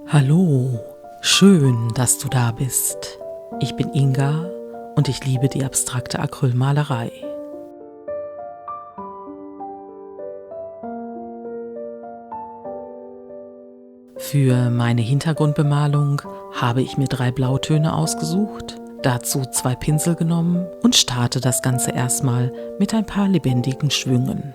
Hallo, schön, dass du da bist. Ich bin Inga und ich liebe die abstrakte Acrylmalerei. Für meine Hintergrundbemalung habe ich mir 3 Blautöne ausgesucht, dazu 2 Pinsel genommen und starte das Ganze erstmal mit ein paar lebendigen Schwüngen.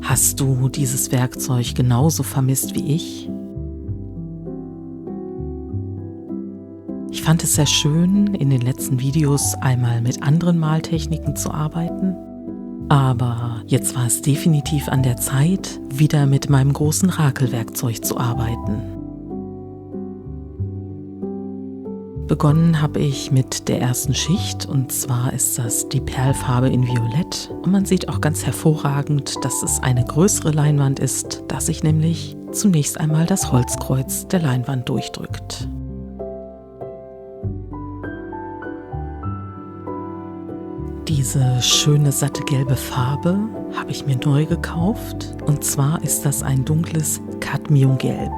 Hast du dieses Werkzeug genauso vermisst wie ich? Ich fand es sehr schön, in den letzten Videos einmal mit anderen Maltechniken zu arbeiten. Aber jetzt war es definitiv an der Zeit, wieder mit meinem großen Rakelwerkzeug zu arbeiten. Begonnen habe ich mit der ersten Schicht, und zwar ist das die Perlfarbe in Violett. Und man sieht auch ganz hervorragend, dass es eine größere Leinwand ist, da sich nämlich zunächst einmal das Holzkreuz der Leinwand durchdrückt. Diese schöne satte gelbe Farbe habe ich mir neu gekauft, und zwar ist das ein dunkles Cadmiumgelb.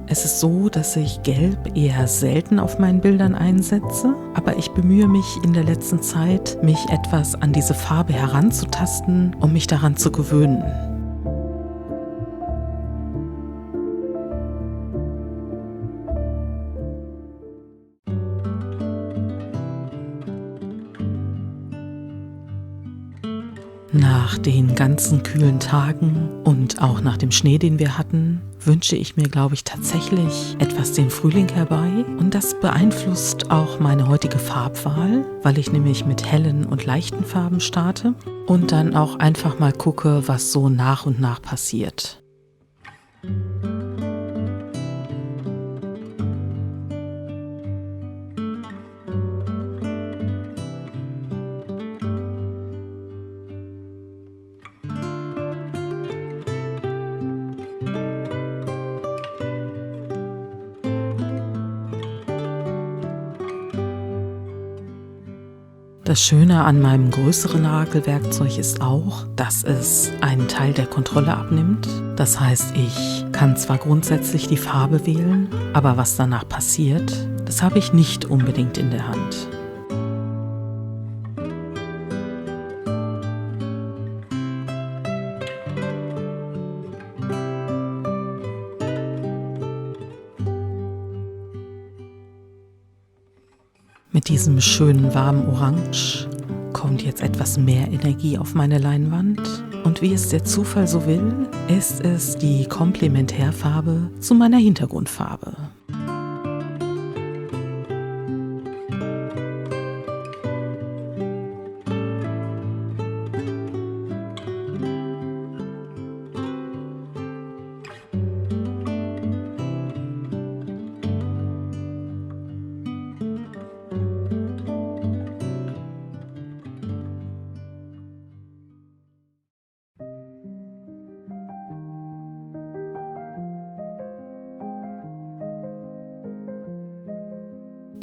Es ist so, dass ich Gelb eher selten auf meinen Bildern einsetze, aber ich bemühe mich in der letzten Zeit, mich etwas an diese Farbe heranzutasten, um mich daran zu gewöhnen. Nach den ganzen kühlen Tagen und auch nach dem Schnee, den wir hatten, wünsche ich mir, glaube ich, tatsächlich etwas den Frühling herbei. Und das beeinflusst auch meine heutige Farbwahl, weil ich nämlich mit hellen und leichten Farben starte und dann auch einfach mal gucke, was so nach und nach passiert. Das Schöne an meinem größeren Rakelwerkzeug ist auch, dass es einen Teil der Kontrolle abnimmt. Das heißt, ich kann zwar grundsätzlich die Farbe wählen, aber was danach passiert, das habe ich nicht unbedingt in der Hand. Mit diesem schönen warmen Orange kommt jetzt etwas mehr Energie auf meine Leinwand, und wie es der Zufall so will, ist es die Komplementärfarbe zu meiner Hintergrundfarbe.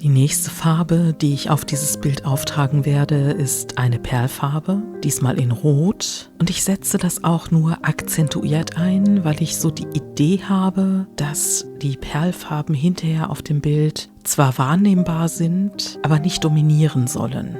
Die nächste Farbe, die ich auf dieses Bild auftragen werde, ist eine Perlfarbe, diesmal in Rot. Und ich setze das auch nur akzentuiert ein, weil ich so die Idee habe, dass die Perlfarben hinterher auf dem Bild zwar wahrnehmbar sind, aber nicht dominieren sollen.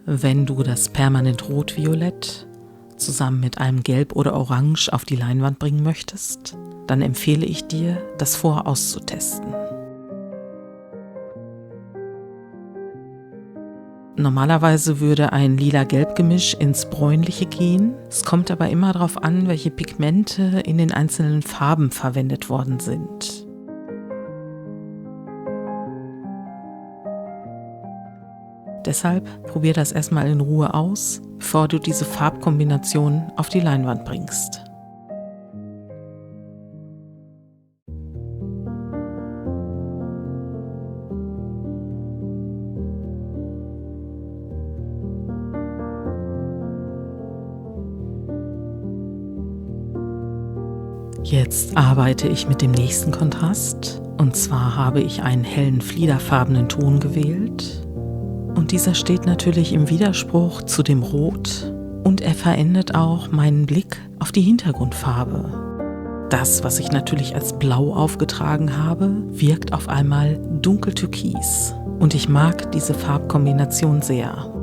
Wenn du das permanent Rot-Violett zusammen mit einem Gelb oder Orange auf die Leinwand bringen möchtest, dann empfehle ich dir, das vorher auszutesten. Normalerweise würde ein Lila-Gelb-Gemisch ins Bräunliche gehen. Es kommt aber immer darauf an, welche Pigmente in den einzelnen Farben verwendet worden sind. Deshalb probier das erstmal in Ruhe aus, bevor du diese Farbkombination auf die Leinwand bringst. Jetzt arbeite ich mit dem nächsten Kontrast, und zwar habe ich einen hellen fliederfarbenen Ton gewählt. Und dieser steht natürlich im Widerspruch zu dem Rot und er verändert auch meinen Blick auf die Hintergrundfarbe. Das, was ich natürlich als Blau aufgetragen habe, wirkt auf einmal dunkeltürkis und ich mag diese Farbkombination sehr.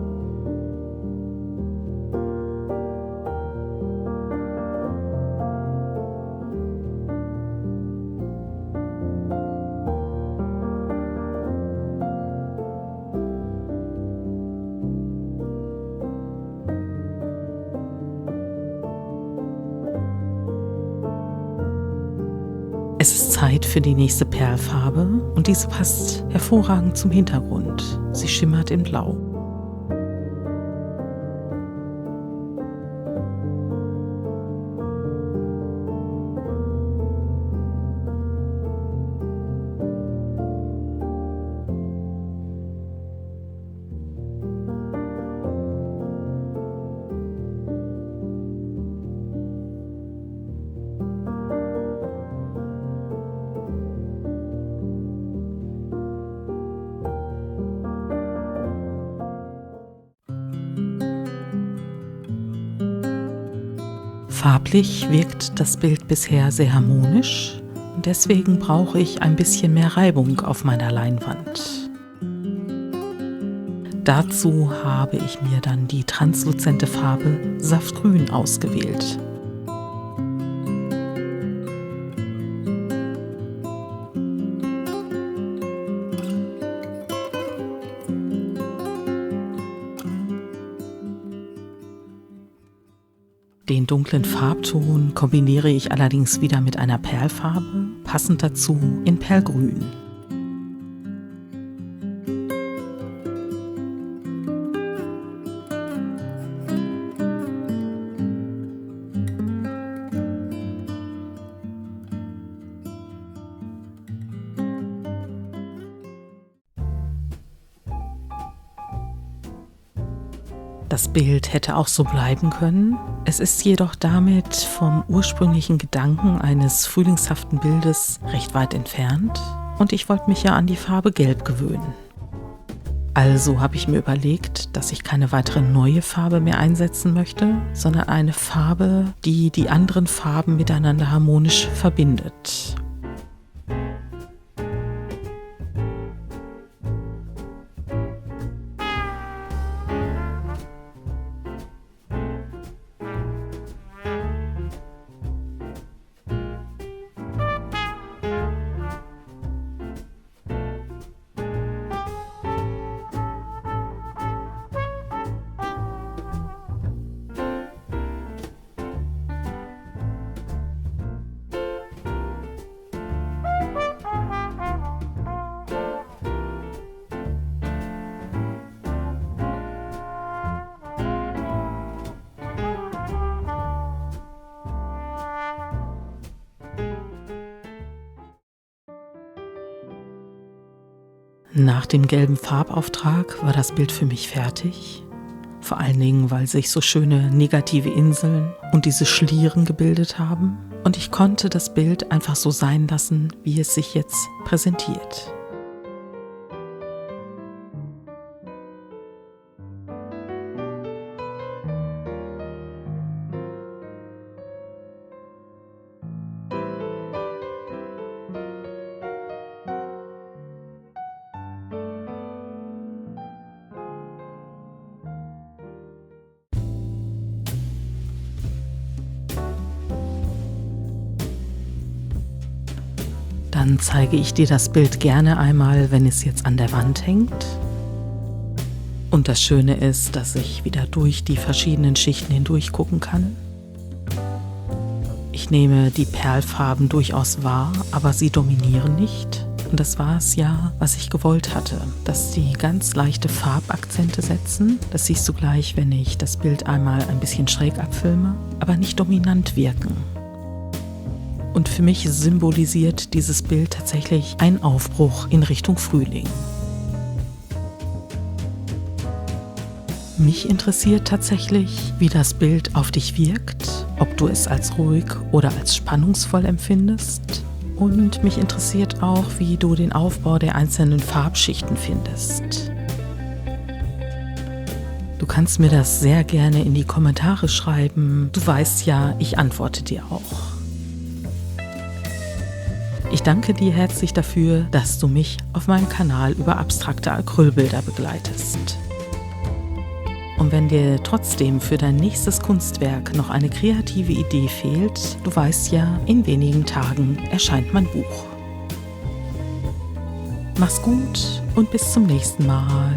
Es ist Zeit für die nächste Perlfarbe und diese passt hervorragend zum Hintergrund. Sie schimmert in Blau. Farblich wirkt das Bild bisher sehr harmonisch und deswegen brauche ich ein bisschen mehr Reibung auf meiner Leinwand. Dazu habe ich mir dann die transluzente Farbe Saftgrün ausgewählt. Den dunklen Farbton kombiniere ich allerdings wieder mit einer Perlfarbe, passend dazu in Perlgrün. Das Bild hätte auch so bleiben können. Es ist jedoch damit vom ursprünglichen Gedanken eines frühlingshaften Bildes recht weit entfernt und ich wollte mich ja an die Farbe Gelb gewöhnen. Also habe ich mir überlegt, dass ich keine weitere neue Farbe mehr einsetzen möchte, sondern eine Farbe, die die anderen Farben miteinander harmonisch verbindet. Nach dem gelben Farbauftrag war das Bild für mich fertig. Vor allen Dingen, weil sich so schöne negative Inseln und diese Schlieren gebildet haben. Und ich konnte das Bild einfach so sein lassen, wie es sich jetzt präsentiert. dann zeige ich dir das Bild gerne einmal, wenn es jetzt an der Wand hängt. Und das Schöne ist, dass ich wieder durch die verschiedenen Schichten hindurch gucken kann. Ich nehme die Perlfarben durchaus wahr, aber sie dominieren nicht. Und das war es ja, was ich gewollt hatte, dass die ganz leichte Farbakzente setzen. Das siehst du gleich, wenn ich das Bild einmal ein bisschen schräg abfilme, aber nicht dominant wirken. Und für mich symbolisiert dieses Bild tatsächlich einen Aufbruch in Richtung Frühling. Mich interessiert tatsächlich, wie das Bild auf dich wirkt, ob du es als ruhig oder als spannungsvoll empfindest. Und mich interessiert auch, wie du den Aufbau der einzelnen Farbschichten findest. Du kannst mir das sehr gerne in die Kommentare schreiben. Du weißt ja, ich antworte dir auch. Ich danke dir herzlich dafür, dass du mich auf meinem Kanal über abstrakte Acrylbilder begleitest. Und wenn dir trotzdem für dein nächstes Kunstwerk noch eine kreative Idee fehlt, du weißt ja, in wenigen Tagen erscheint mein Buch. Mach's gut und bis zum nächsten Mal.